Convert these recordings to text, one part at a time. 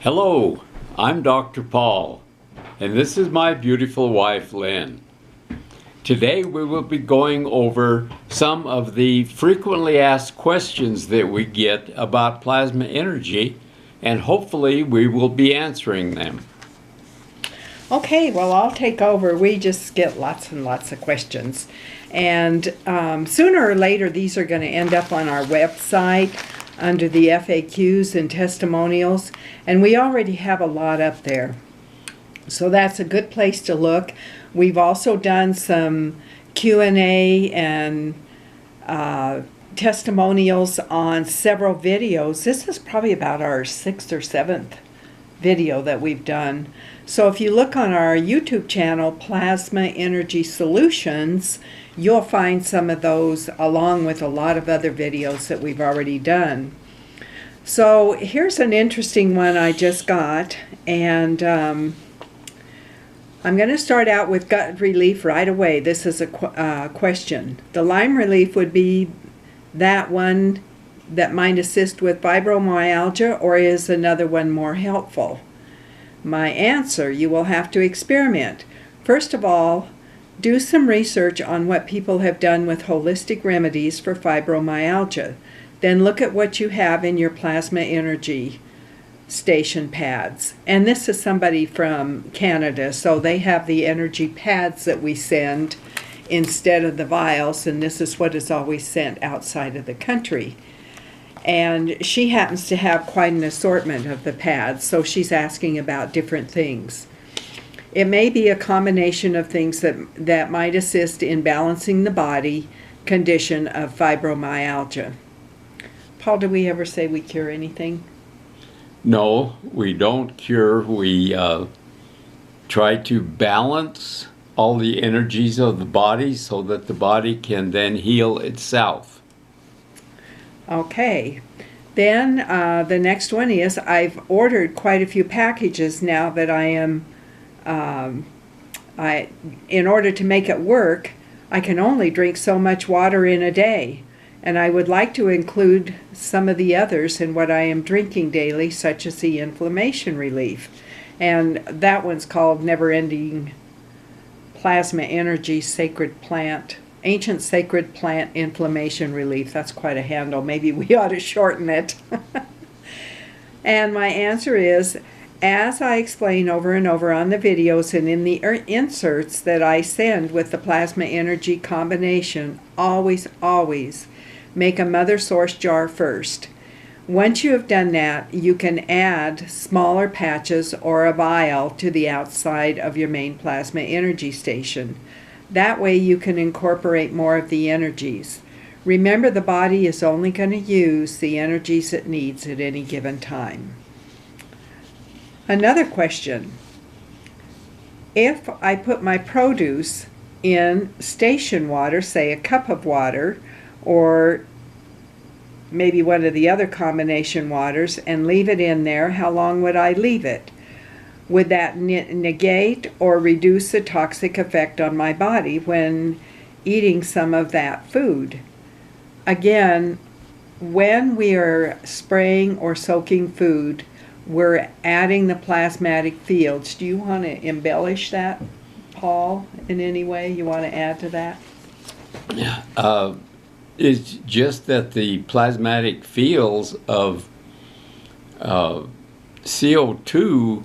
Hello, I'm Dr. Paul, and this is my beautiful wife, Lynn. Today we will be going over some of the frequently asked questions that we get about plasma energy, and hopefully we will be answering them. Okay, well, I'll take over. We just get lots and lots of questions. And sooner or later, these are going to end up on our website under the FAQs and testimonials. And we already have a lot up there. So that's a good place to look. We've also done some Q&A and testimonials on several videos. This is probably about our 6th or 7th video that we've done. So if you look on our YouTube channel, Plasma Energy Solutions, you'll find some of those along with a lot of other videos that we've already done. So here's an interesting one I just got, and I'm going to start out with gut relief right away. This is a question. The Lyme relief would be that one that might assist with fibromyalgia, or is another one more helpful? My answer, you will have to experiment. First of all, do some research on what people have done with holistic remedies for fibromyalgia. Then look at what you have in your plasma energy station pads. And this is somebody from Canada, so they have the energy pads that we send instead of the vials, and this is what is always sent outside of the country. And she happens to have quite an assortment of the pads, so she's asking about different things. It may be a combination of things that might assist in balancing the body condition of fibromyalgia. Paul, do we ever say we cure anything? No, we don't cure. We try to balance all the energies of the body so that the body can then heal itself. Okay. Then the next one is, I've ordered quite a few packages now that I am in order to make it work, I can only drink so much water in a day, and I would like to include some of the others in what I am drinking daily, such as the inflammation relief. And that one's called Never Ending Plasma Energy Ancient Sacred Plant Inflammation Relief. That's quite a handle. Maybe we ought to shorten it. And my answer is, as I explain over and over on the videos and in the inserts that I send with the plasma energy combination, always make a mother source jar first. Once you have done that, you can add smaller patches or a vial to the outside of your main plasma energy station. That way you can incorporate more of the energies. Remember, the body is only going to use the energies it needs at any given time. Another question. If I put my produce in station water, say a cup of water, or maybe one of the other combination waters, and leave it in there, how long would I leave it? Would that negate or reduce the toxic effect on my body when eating some of that food? Again, when we are spraying or soaking food, we're adding the plasmatic fields. Do you want to embellish that, Paul, in any way? You want to add to that? Yeah. It's just that the plasmatic fields of CO2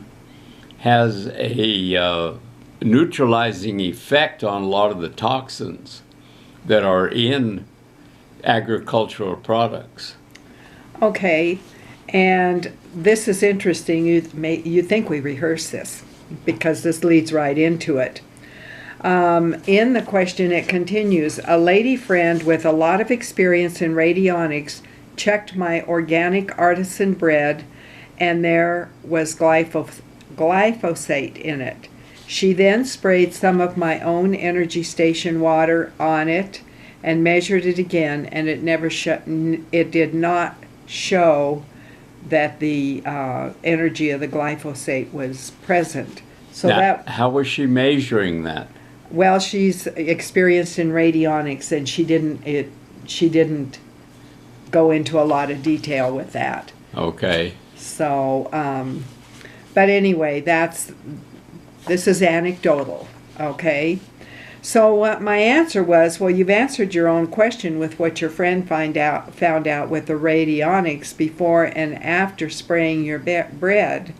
has a neutralizing effect on a lot of the toxins that are in agricultural products. Okay, and this is interesting. You think we rehearse this because this leads right into it. In the question, it continues, a lady friend with a lot of experience in radionics checked my organic artisan bread, and there was glyphosate in it. She then sprayed some of my own energy station water on it and measured it again, and it did not show that the energy of the glyphosate was present. So now, how was she measuring that? Well, she's experienced in radionics, and she didn't go into a lot of detail with that. Okay. So But anyway, this is anecdotal, okay? So what my answer was, well, you've answered your own question with what your friend found out with the radionics before and after spraying your bread.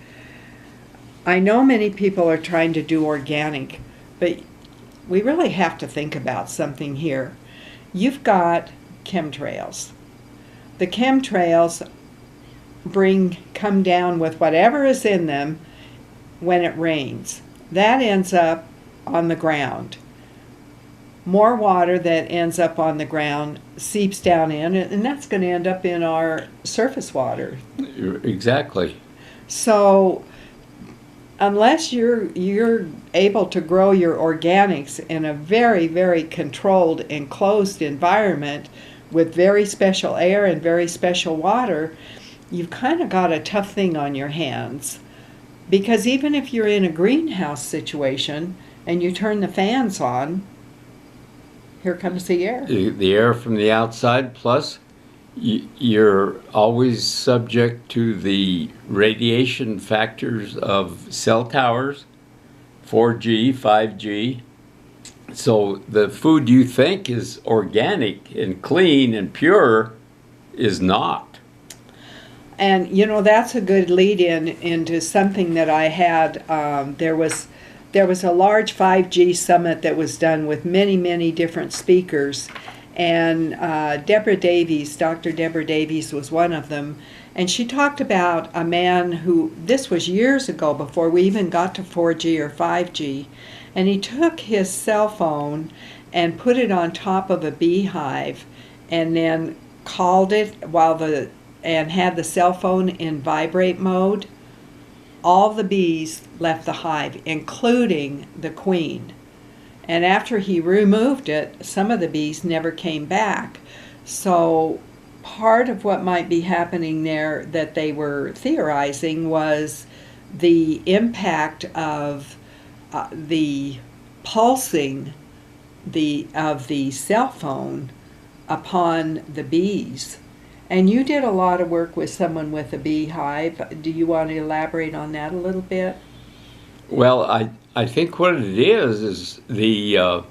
I know many people are trying to do organic, but we really have to think about something here. You've got chemtrails. The chemtrails come down with whatever is in them when it rains. That ends up on the ground. More water that ends up on the ground seeps down in, and that's going to end up in our surface water. Exactly. So unless you're able to grow your organics in a very, very controlled, enclosed environment with very special air and very special water, you've kind of got a tough thing on your hands. Because even if you're in a greenhouse situation and you turn the fans on, here comes the air. The air from the outside, plus you're always subject to the radiation factors of cell towers, 4G, 5G. So the food you think is organic and clean and pure is not. And you know, that's a good lead-in into something that I had. There was a large 5G summit that was done with many, many different speakers. And Dr. Deborah Davies was one of them. And she talked about a man who, this was years ago before we even got to 4G or 5G, and he took his cell phone and put it on top of a beehive and then called it and had the cell phone in vibrate mode. All the bees left the hive, including the queen. And after he removed it, some of the bees never came back. So part of what might be happening there that they were theorizing was the impact of the pulsing of the cell phone upon the bees. And you did a lot of work with someone with a beehive. Do you want to elaborate on that a little bit? Well, I think what it is the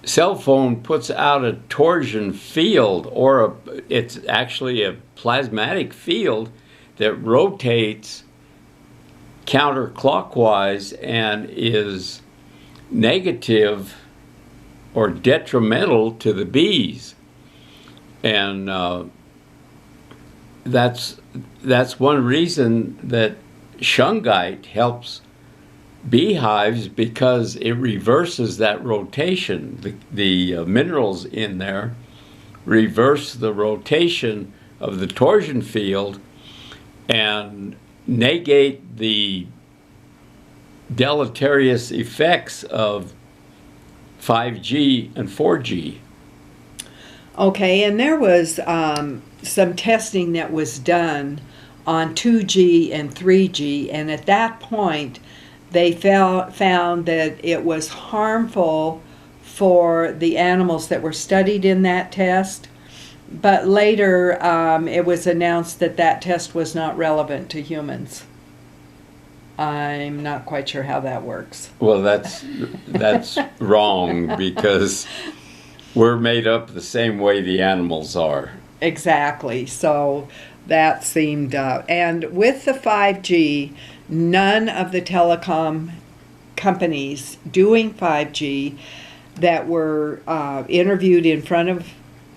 cell phone puts out a torsion field, or it's actually a plasmatic field that rotates counterclockwise and is negative or detrimental to the bees. And that's one reason that shungite helps beehives, because it reverses that rotation. The minerals in there reverse the rotation of the torsion field and negate the deleterious effects of 5G and 4G. Okay, and there was some testing that was done on 2G and 3G, and at that point they found that it was harmful for the animals that were studied in that test, but later it was announced that that test was not relevant to humans. I'm not quite sure how that works. Well, that's wrong, because we're made up the same way the animals are. Exactly. So that seemed, and with the 5G, none of the telecom companies doing 5G that were interviewed in front of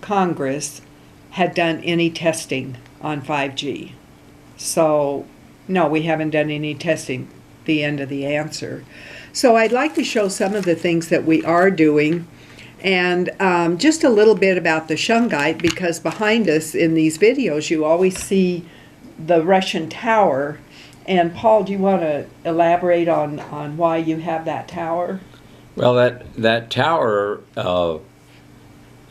Congress had done any testing on 5G. So, no, we haven't done any testing, the end of the answer. So I'd like to show some of the things that we are doing, and just a little bit about the shungite, because behind us in these videos you always see the Russian tower. And Paul, do you want to elaborate on why you have that tower? Well, that tower,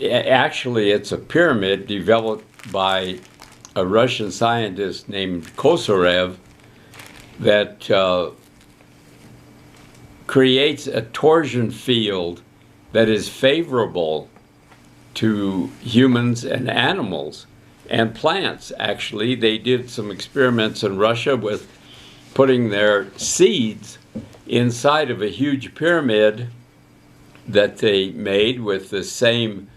actually it's a pyramid developed by a Russian scientist named Kosarev that creates a torsion field that is favorable to humans and animals and plants. Actually, they did some experiments in Russia with putting their seeds inside of a huge pyramid that they made with the same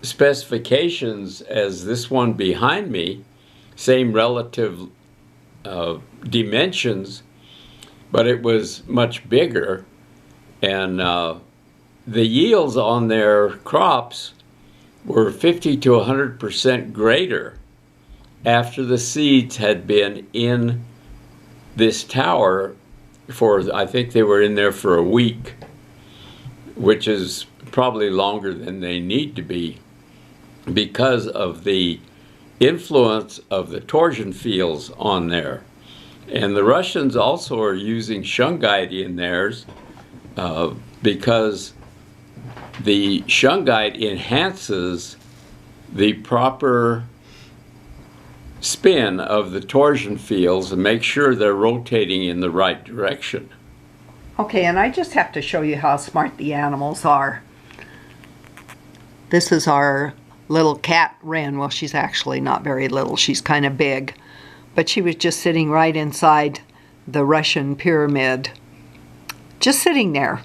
specifications as this one behind me, same relative dimensions, but it was much bigger, and the yields on their crops were 50 to 100% greater after the seeds had been in this tower for, I think they were in there for a week, which is probably longer than they need to be because of the influence of the torsion fields on there. And the Russians also are using shungite in theirs because the shungite enhances the proper spin of the torsion fields and make sure they're rotating in the right direction. Okay, and I just have to show you how smart the animals are. This is our little cat Wren. Well, she's actually not very little. She's kind of big. But she was just sitting right inside the Russian pyramid. Just sitting there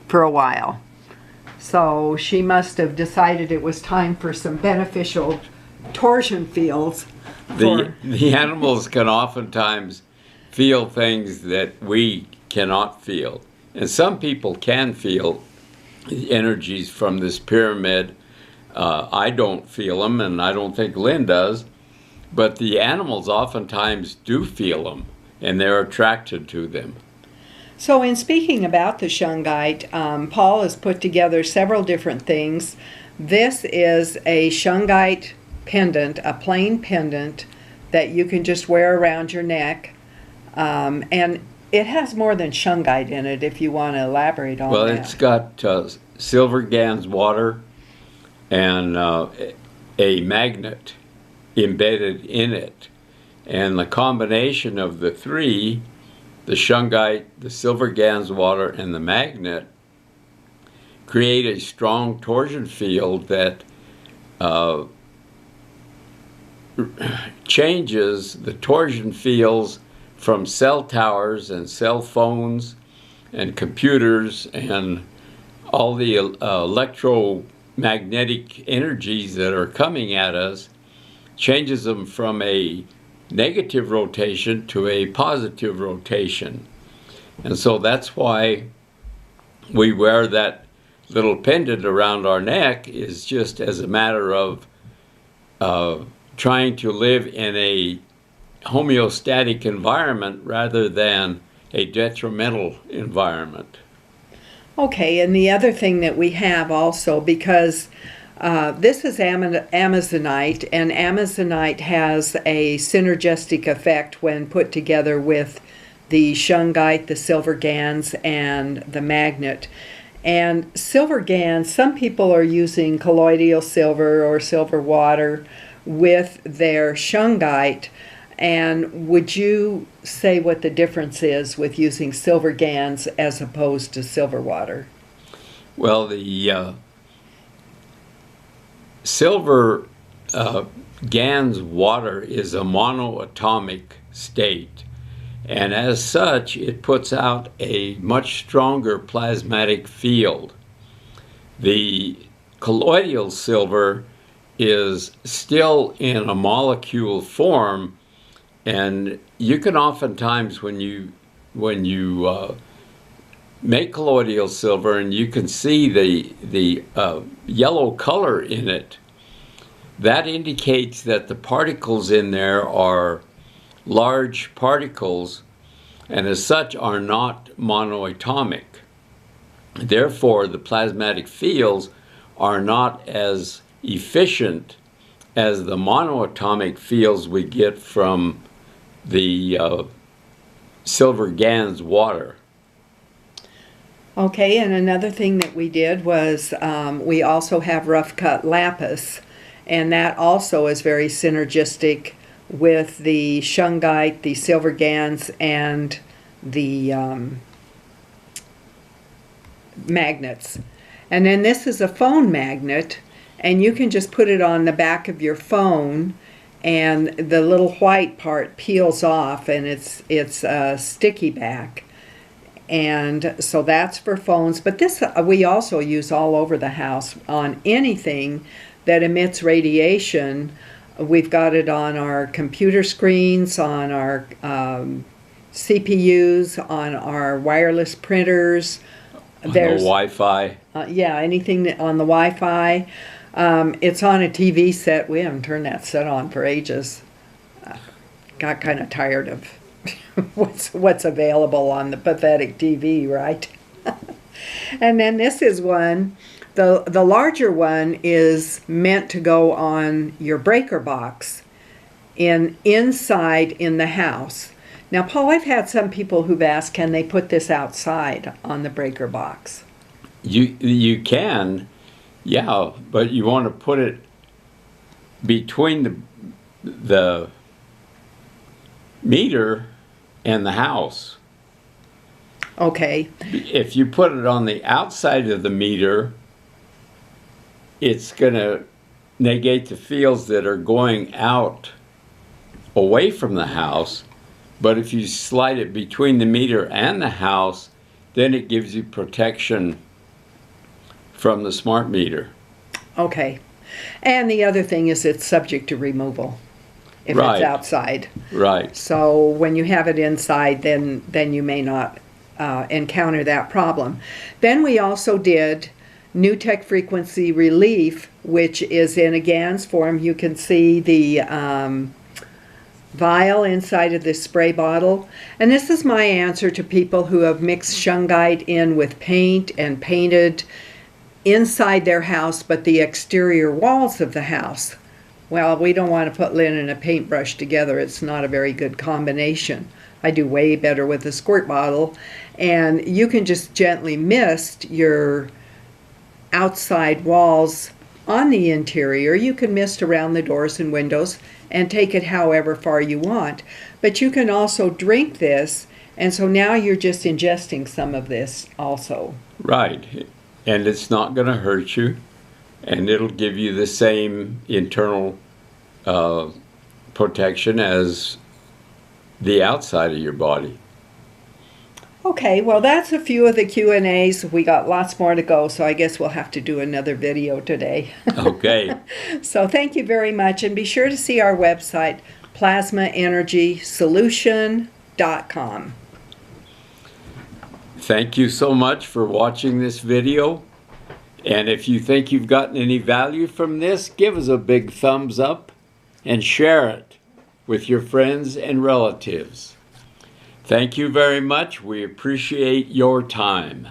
for a while. So she must have decided it was time for some beneficial torsion fields. The animals can oftentimes feel things that we cannot feel. And some people can feel the energies from this pyramid. I don't feel them, and I don't think Lynn does. But the animals oftentimes do feel them, and they're attracted to them. So in speaking about the shungite, Paul has put together several different things. This is a shungite pendant, a plain pendant that you can just wear around your neck. And it has more than shungite in it, if you want to elaborate on that. Well, it's got silver Gans water and a magnet embedded in it. And the combination of the three, the shungite, the silver Gans water, and the magnet, create a strong torsion field that changes the torsion fields from cell towers and cell phones and computers and all the electromagnetic energies that are coming at us, changes them from a negative rotation to a positive rotation. And so that's why we wear that little pendant around our neck, is just as a matter of trying to live in a homeostatic environment rather than a detrimental environment. Okay, and the other thing that we have also, because this is Amazonite, and Amazonite has a synergistic effect when put together with the shungite, the silver Gans, and the magnet. And silver Gans, some people are using colloidal silver or silver water with their shungite. And would you say what the difference is with using silver Gans as opposed to silver water? Well, the silver Gans water is a monoatomic state, and as such it puts out a much stronger plasmatic field. The colloidal silver is still in a molecule form, and you can oftentimes, when you make colloidal silver and you can see the yellow color in it, that indicates that the particles in there are large particles and as such are not monoatomic. Therefore, the plasmatic fields are not as efficient as the monoatomic fields we get from the silver Gans water. Okay, and another thing that we did was we also have rough cut lapis, and that also is very synergistic with the shungite, the silver Gans, and the magnets. And then this is a phone magnet, and you can just put it on the back of your phone, and the little white part peels off, and it's sticky back. And so that's for phones, but this we also use all over the house on anything that emits radiation. We've got it on our computer screens, on our CPUs, on our wireless printers. On the Wi-Fi. Yeah, anything on the Wi-Fi. It's on a TV set. We haven't turned that set on for ages. Got kind of tired of what's available on the pathetic TV, right? And then this is one. The larger one is meant to go on your breaker box inside in the house. Now, Paul, I've had some people who've asked, can they put this outside on the breaker box? You can, yeah, but you want to put it between the meter and the house. Okay. If you put it on the outside of the meter, it's going to negate the fields that are going out away from the house. But if you slide it between the meter and the house, then it gives you protection from the smart meter. Okay. And the other thing is it's subject to removal if Right. it's outside. Right. So when you have it inside, then you may not encounter that problem. Then we also did New Tech Frequency Relief, which is in a Gans form. You can see the vial inside of this spray bottle. And this is my answer to people who have mixed shungite in with paint and painted inside their house, but the exterior walls of the house. Well, we don't want to put Lynn and a paintbrush together. It's not a very good combination. I do way better with a squirt bottle. And you can just gently mist your outside walls on the interior. You can mist around the doors and windows and take it however far you want. But you can also drink this, and so now you're just ingesting some of this also. Right. And it's not going to hurt you, and it'll give you the same internal protection as the outside of your body. Okay, well, that's a few of the Q&As. We got lots more to go, so I guess we'll have to do another video today. Okay. So thank you very much, and be sure to see our website, plasmaenergysolution.com. Thank you so much for watching this video. And if you think you've gotten any value from this, give us a big thumbs up and share it with your friends and relatives. Thank you very much. We appreciate your time.